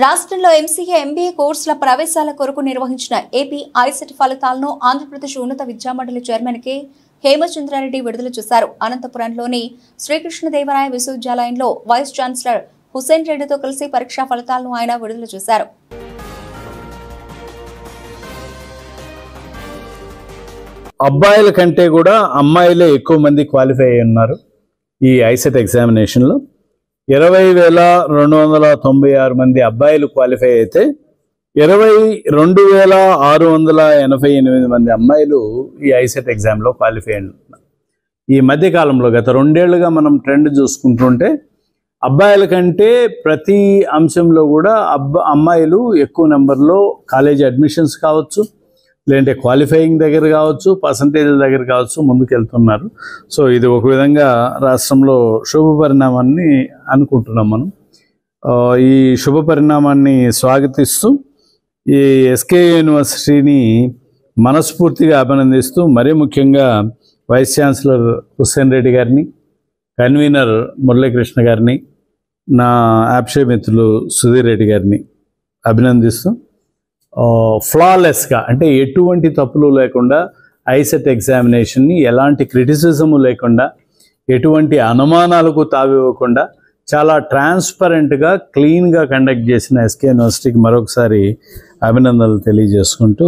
రాష్ట్రంలో MCA MBA కోర్సుల ప్రవేశాల కొరకు నిర్వహించిన ఏపీ ఐసెట్ ఫలితాలను ఆంధ్రప్రదేశ్ ఉన్నత విద్యామండలి చైర్మన్ కె హేమచంద్రారెడ్డి విడుదల చేశారు. అనంతపురంలోని శ్రీకృష్ణదేవరాయ విశ్వవిద్యాలయంలో వైస్ ఛాన్సలర్ హుసేన్ రెడ్డితో కలిసి పరీక్షా ఫలితాలను ఆయన విడుదల చేశారు. అబ్బాయిల కంటే కూడా అమ్మాయిలే ఎక్కువ మంది క్వాలిఫై అయి ఉన్నారు. ఈ ఐసెట్ ఎగ్జామినేషన్లో 20,296 మంది అబ్బాయిలు క్వాలిఫై అయితే 22,688 మంది అమ్మాయిలు ఈ ఐసెట్ ఎగ్జామ్లో క్వాలిఫై అయినారు. ఈ మధ్యకాలంలో గత 2 ఏళ్లుగా మనం ట్రెండ్ చూసుకుంటుంటే అబ్బాయిల కంటే ప్రతి అంశంలో కూడా అమ్మాయిలు ఎక్కువ నెంబర్లో కాలేజీ అడ్మిషన్స్ కావచ్చు, లేదంటే క్వాలిఫైయింగ్ దగ్గర కావచ్చు, పర్సంటేజ్ల దగ్గర కావచ్చు ముందుకెళ్తున్నారు. సో ఇది ఒక విధంగా రాష్ట్రంలో శుభ పరిణామాన్ని అనుకుంటున్నాం మనం. ఈ శుభ పరిణామాన్ని స్వాగతిస్తూ ఈ ఎస్కే యూనివర్సిటీని మనస్ఫూర్తిగా అభినందిస్తూ, మరీ ముఖ్యంగా వైస్ ఛాన్సలర్ హుసేన్ రెడ్డి గారిని, కన్వీనర్ మురళీకృష్ణ గారిని, నా యాప్షే మిత్రులు సుధీర్ రెడ్డి గారిని అభినందిస్తూ ఫ్లాలెస్గా అంటే ఎటువంటి తప్పులు లేకుండా ఐసెట్ ఎగ్జామినేషన్ని ఎలాంటి క్రిటిసిజము లేకుండా, ఎటువంటి అనుమానాలకు తావివ్వకుండా చాలా ట్రాన్స్పరెంట్గా క్లీన్గా కండక్ట్ చేసిన ఎస్కే యూనివర్సిటీకి మరొకసారి అభినందనలు తెలియజేసుకుంటూ